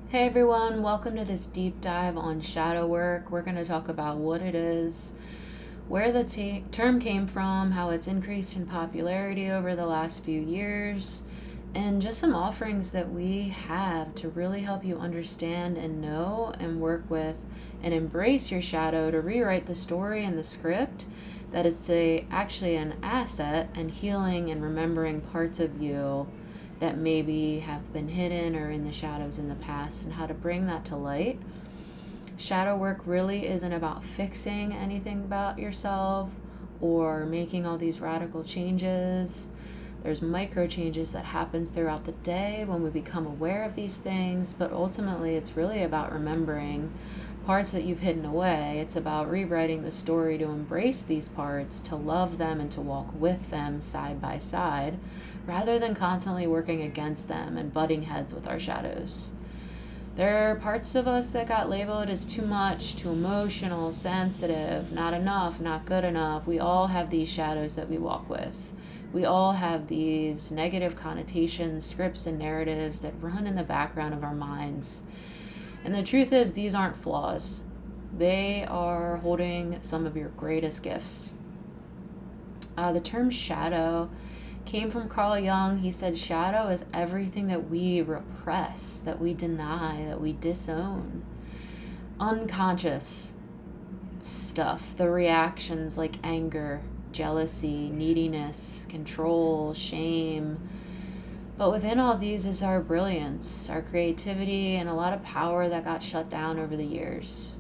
Hey everyone, welcome to this deep dive on shadow work. We're going to talk about what it is, where the term came from, how it's increased in popularity over the last few years, and just some offerings that we have to really help you understand and know and work with and embrace your shadow to rewrite the story and the script that it's actually an asset and healing and remembering parts of you that maybe have been hidden or in the shadows in the past, and how to bring that to light. Shadow work really isn't about fixing anything about yourself or making all these radical changes. There's micro changes that happens throughout the day when we become aware of these things, but ultimately it's really about remembering parts that you've hidden away. It's about rewriting the story to embrace these parts, to love them, and to walk with them side by side, rather than constantly working against them and butting heads with our shadows. There are parts of us that got labeled as too much, too emotional, sensitive, not enough, not good enough. We all have these shadows that we walk with. We all have these negative connotations, scripts, and narratives that run in the background of our minds. And the truth is, these aren't flaws. They are holding some of your greatest gifts. The term shadow came from Carl Jung. He said shadow is everything that we repress, that we deny, that we disown. Unconscious stuff, the reactions like anger, jealousy, neediness, control, shame. But within all these is our brilliance, our creativity, and a lot of power that got shut down over the years.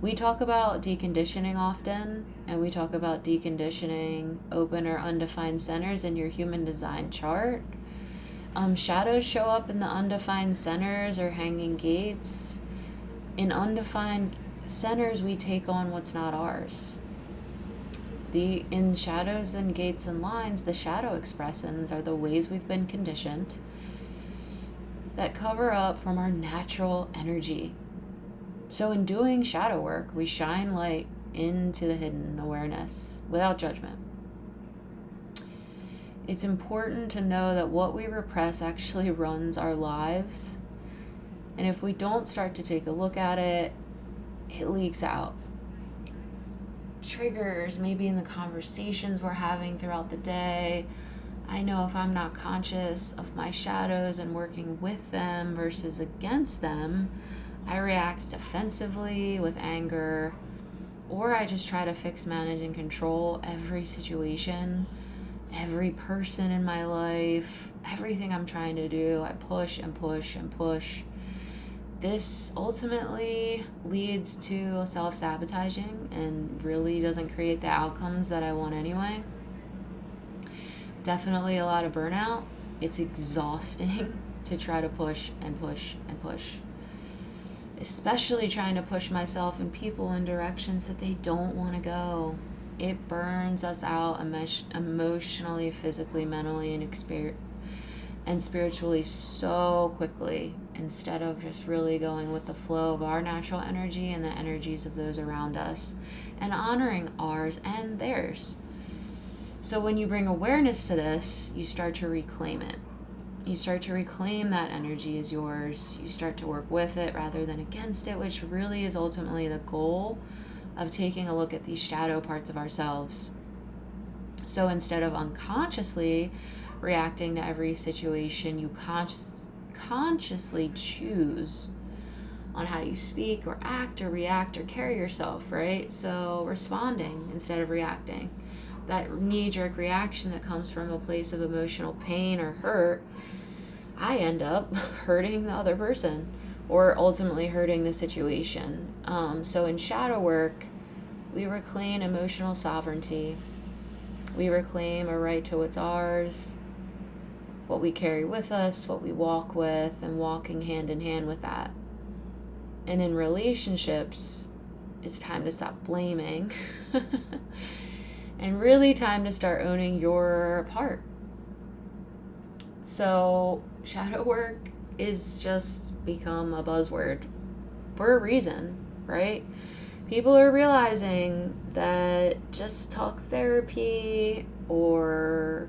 We talk about deconditioning often, and we talk about deconditioning open or undefined centers in your human design chart. Shadows show up in the undefined centers or hanging gates. In undefined centers, we take on what's not ours. In shadows and gates and lines, the shadow expressions are the ways we've been conditioned that cover up from our natural energy. So in doing shadow work, we shine light into the hidden awareness without judgment. It's important to know that what we repress actually runs our lives. And if we don't start to take a look at it, it leaks out. Triggers, maybe in the conversations we're having throughout the day. I know if I'm not conscious of my shadows and working with them versus against them, I react defensively with anger, or I just try to fix, manage, and control every situation, every person in my life, everything I'm trying to do. I push and push and push. This ultimately leads to self-sabotaging and really doesn't create the outcomes that I want anyway. Definitely a lot of burnout. It's exhausting to try to push and push and push. Especially trying to push myself and people in directions that they don't want to go. It burns us out emotionally, physically, mentally, and spiritually so quickly, instead of just really going with the flow of our natural energy and the energies of those around us and honoring ours and theirs. So when you bring awareness to this, you start to reclaim it. You start to reclaim that energy as yours. You start to work with it rather than against it, which really is ultimately the goal of taking a look at these shadow parts of ourselves. So instead of unconsciously reacting to every situation, you consciously choose on how you speak or act or react or carry yourself, right? So responding instead of reacting. That knee-jerk reaction that comes from a place of emotional pain or hurt, I end up hurting the other person or ultimately hurting the situation. So in shadow work, we reclaim emotional sovereignty. We reclaim a right to what's ours, what we carry with us, what we walk with, and walking hand in hand with that. And in relationships, it's time to stop blaming and really time to start owning your part. So shadow work is just become a buzzword for a reason, right? People are realizing that just talk therapy or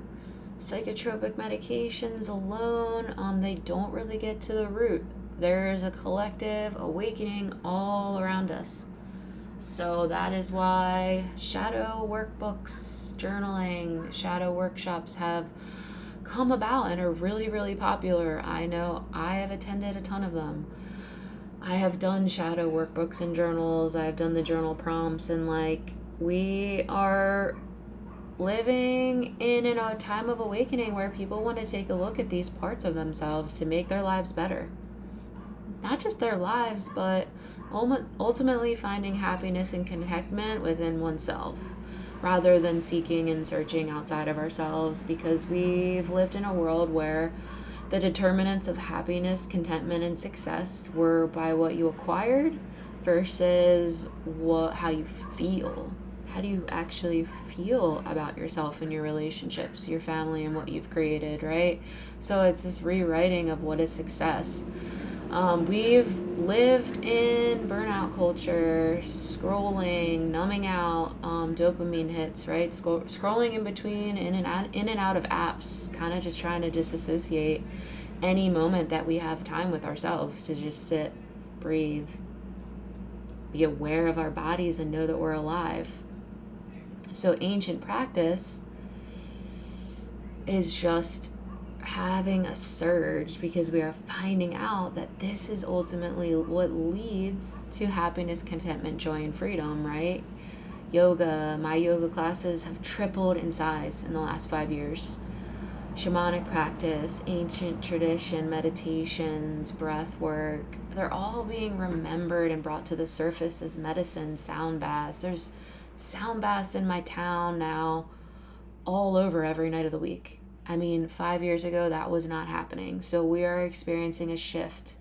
psychotropic medications alone, they don't really get to the root There is a collective awakening all around us. So that is why shadow workbooks, journaling, shadow workshops have come about and are really, really popular. I know I have attended a ton of them. I have done shadow workbooks and journals. I have done the journal prompts, and we are living in a time of awakening where people want to take a look at these parts of themselves to make their lives better. Not just their lives, but ultimately finding happiness and contentment within oneself, rather than seeking and searching outside of ourselves, because we've lived in a world where the determinants of happiness, contentment, and success were by what you acquired versus how you feel. How do you actually feel about yourself and your relationships, your family, and what you've created, right? So it's this rewriting of what is success. We've lived in burnout culture, scrolling, numbing out, dopamine hits, right? Scrolling in between, in and out of apps, kind of just trying to disassociate any moment that we have time with ourselves to just sit, breathe, be aware of our bodies, and know that we're alive. So ancient practice is just having a surge, because we are finding out that this is ultimately what leads to happiness, contentment, joy, and freedom, right? My yoga classes have tripled in size in the last 5 years. Shamanic practice, ancient tradition, meditations, breath work, they're all being remembered and brought to the surface as medicine. Sound baths. There's sound baths in my town now all over every night of the week. 5 years ago, that was not happening. So we are experiencing a shift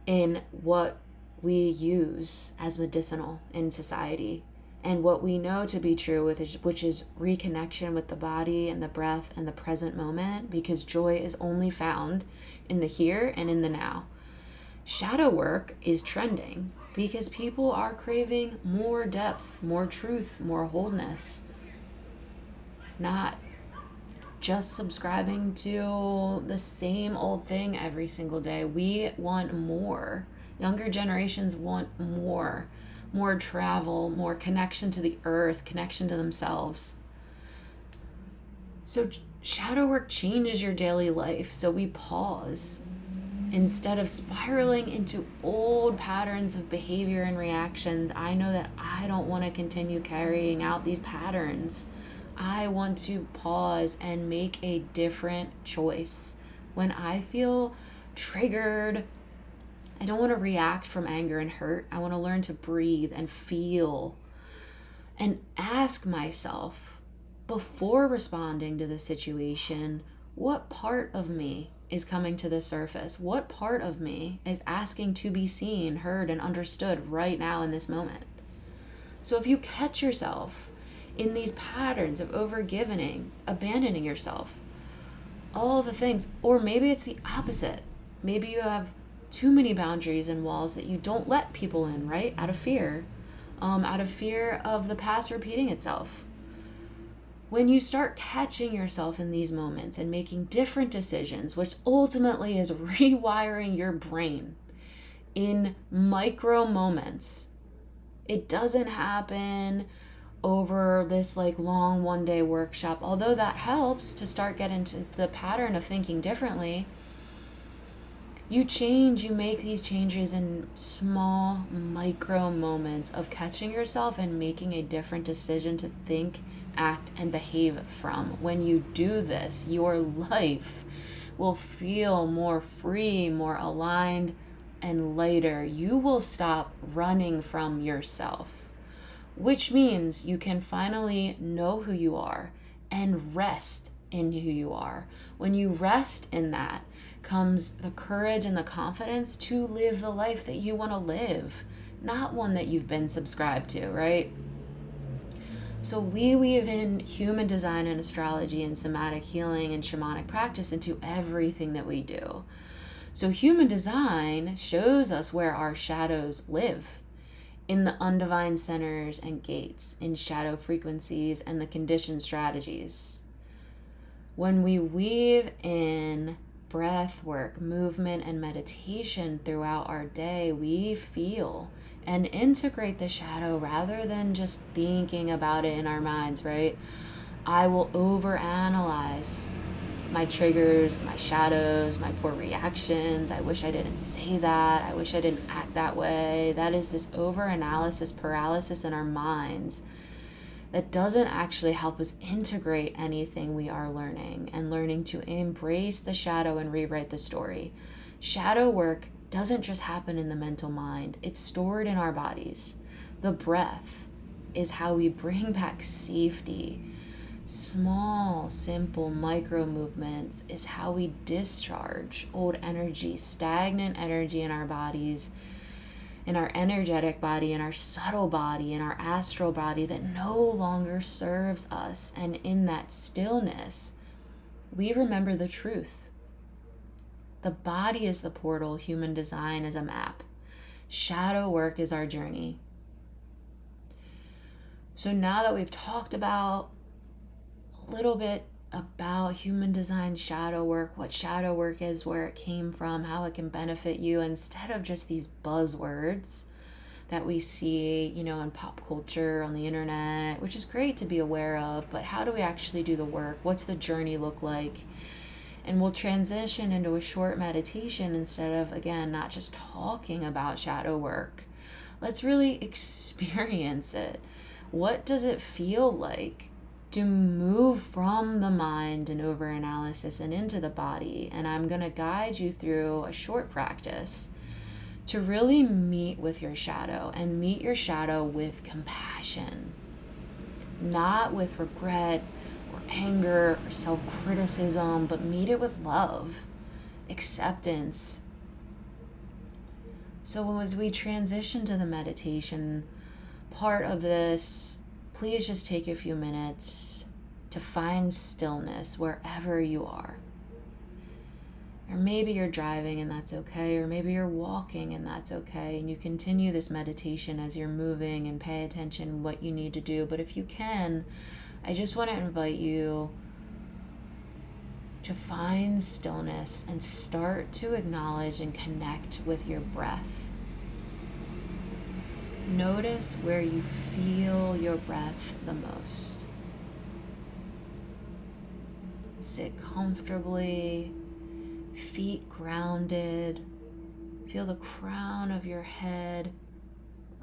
in what we use as medicinal in society and what we know to be true, which is reconnection with the body and the breath and the present moment, because joy is only found in the here and in the now. Shadow work is trending because people are craving more depth, more truth, more wholeness, not just subscribing to the same old thing every single day. We want more. Younger generations want more travel, more connection to the earth, connection to themselves. So shadow work changes your daily life. So we pause instead of spiraling into old patterns of behavior and reactions. I know that I don't want to continue carrying out these patterns. I want to pause and make a different choice. When I feel triggered, I don't want to react from anger and hurt. I want to learn to breathe and feel and ask myself, before responding to the situation, what part of me is coming to the surface? What part of me is asking to be seen, heard, and understood right now in this moment? So if you catch yourself in these patterns of overgiving, abandoning yourself, all the things, or maybe it's the opposite. Maybe you have too many boundaries and walls that you don't let people in, right? Out of fear of the past repeating itself. When you start catching yourself in these moments and making different decisions, which ultimately is rewiring your brain in micro moments, it doesn't happen over this long 1-day workshop, although that helps to start getting into the pattern of thinking differently. You make these changes in small micro moments of catching yourself and making a different decision to think, act, and behave from. When you do this, your life will feel more free, more aligned, and lighter. You will stop running from yourself, which means you can finally know who you are and rest in who you are. When you rest in that comes the courage and the confidence to live the life that you want to live, not one that you've been subscribed to, right? So we weave in human design and astrology and somatic healing and shamanic practice into everything that we do. So human design shows us where our shadows live, in the undefined centers and gates, in shadow frequencies and the conditioned strategies. When we weave in breath work, movement, and meditation throughout our day, we feel and integrate the shadow rather than just thinking about it in our minds, right? I will overanalyze my triggers, my shadows, my poor reactions. I wish I didn't say that. I wish I didn't act that way. That is this overanalysis paralysis in our minds that doesn't actually help us integrate anything we are learning and learning to embrace the shadow and rewrite the story. Shadow work doesn't just happen in the mental mind, it's stored in our bodies. The breath is how we bring back safety. Small, simple micro movements is how we discharge old energy, stagnant energy in our bodies, in our energetic body, in our subtle body, in our astral body that no longer serves us. And in that stillness, we remember the truth. The body is the portal, human design is a map. Shadow work is our journey. So now that we've talked about a little bit about human design shadow work, what shadow work is, where it came from, how it can benefit you, instead of just these buzzwords that we see, in pop culture, on the internet, which is great to be aware of, but how do we actually do the work? What's the journey look like? And we'll transition into a short meditation instead of, again, not just talking about shadow work. Let's really experience it. What does it feel like to move from the mind and overanalysis and into the body? And I'm going to guide you through a short practice to really meet with your shadow, and meet your shadow with compassion, not with regret or anger or self-criticism, but meet it with love, acceptance. So as we transition to the meditation part of this, please just take a few minutes to find stillness wherever you are. Or maybe you're driving and that's okay, or maybe you're walking and that's okay, and you continue this meditation as you're moving and pay attention what you need to do. But if you can, I just want to invite you to find stillness and start to acknowledge and connect with your breath. Notice where you feel your breath the most. Sit comfortably, feet grounded. Feel the crown of your head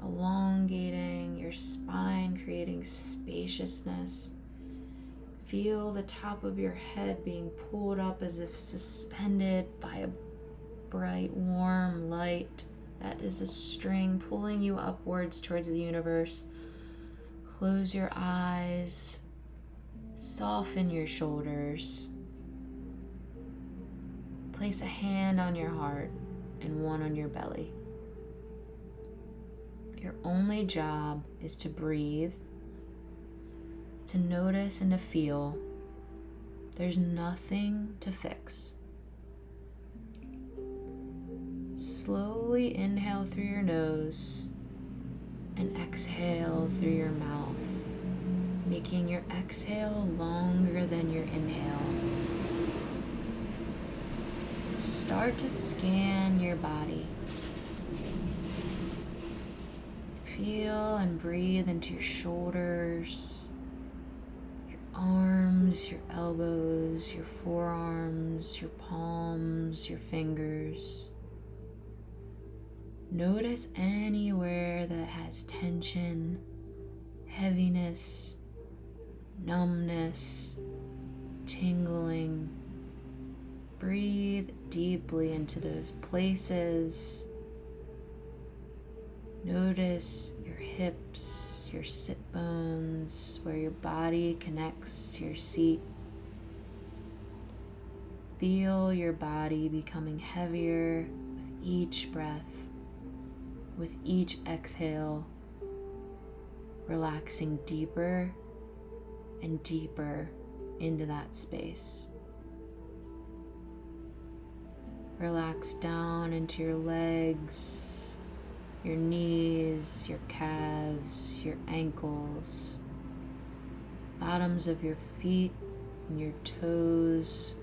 elongating, your spine creating spaciousness. Feel the top of your head being pulled up as if suspended by a bright, warm light. That is a string pulling you upwards towards the universe. Close your eyes. Soften your shoulders. Place a hand on your heart and one on your belly. Your only job is to breathe, to notice and to feel. There's nothing to fix. Slowly inhale through your nose and exhale through your mouth, making your exhale longer than your inhale. Start to scan your body. Feel and breathe into your shoulders, your arms, your elbows, your forearms, your palms, your fingers. Notice anywhere that has tension, heaviness, numbness, tingling. Breathe deeply into those places. Notice your hips, your sit bones, where your body connects to your seat. Feel your body becoming heavier with each breath. With each exhale, relaxing deeper and deeper into that space. Relax down into your legs, your knees, your calves, your ankles, bottoms of your feet and your toes.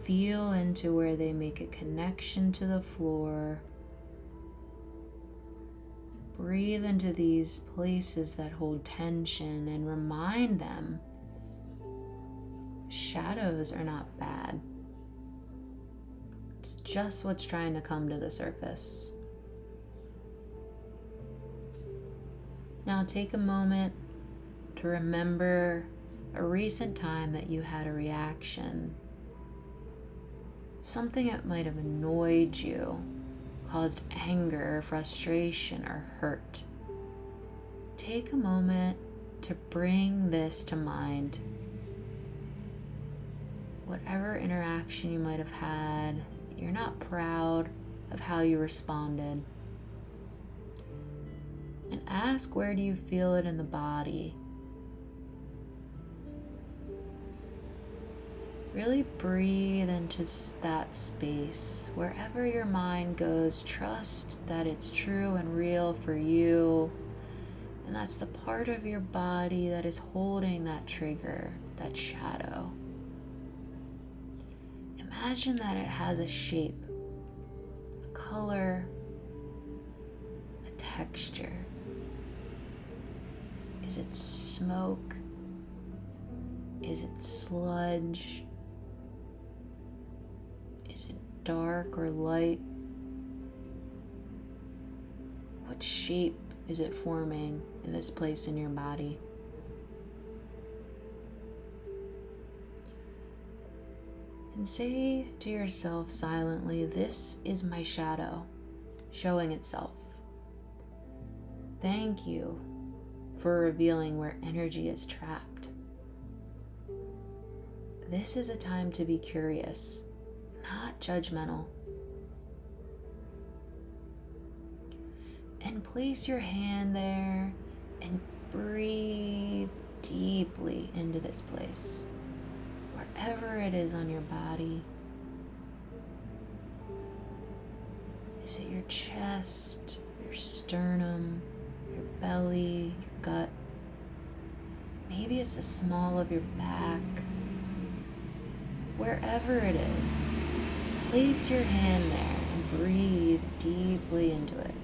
Feel into where they make a connection to the floor. Breathe into these places that hold tension and remind them shadows are not bad. It's just what's trying to come to the surface. Now take a moment to remember a recent time that you had a reaction. Something that might have annoyed you, caused anger, frustration, or hurt. Take a moment to bring this to mind. Whatever interaction you might have had, you're not proud of how you responded. And ask, where do you feel it in the body? Really breathe into that space. Wherever your mind goes, trust that it's true and real for you. And that's the part of your body that is holding that trigger, that shadow. Imagine that it has a shape, a color, a texture. Is it smoke? Is it sludge? Is it dark or light? What shape is it forming in this place in your body? And say to yourself silently, this is my shadow showing itself. Thank you for revealing where energy is trapped. This is a time to be curious, not judgmental. And place your hand there and breathe deeply into this place, wherever it is on your body. Is it your chest, your sternum, your belly, your gut? Maybe it's the small of your back. Wherever it is, place your hand there and breathe deeply into it.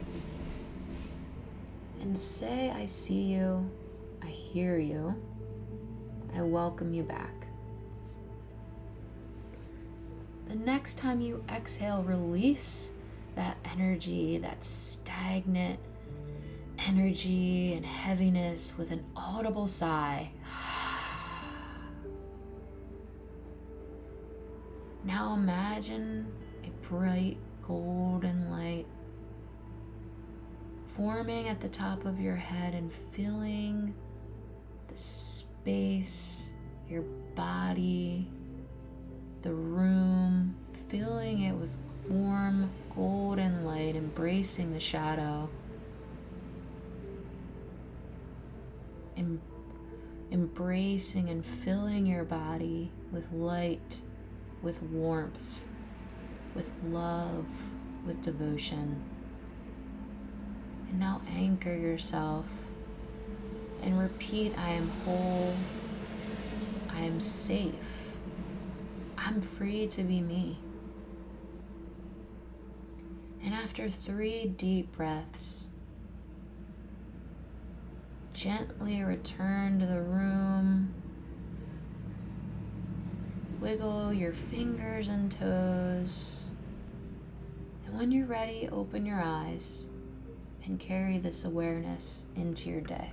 And say, I see you, I hear you, I welcome you back. The next time you exhale, release that energy, that stagnant energy and heaviness with an audible sigh. Now imagine a bright golden light forming at the top of your head and filling the space, your body, the room, filling it with warm golden light, embracing the shadow, embracing and filling your body with light, with warmth, with love, with devotion. And now anchor yourself and repeat, I am whole, I am safe, I'm free to be me. And after 3 deep breaths, gently return to the room. Wiggle your fingers and toes. And when you're ready, open your eyes and carry this awareness into your day.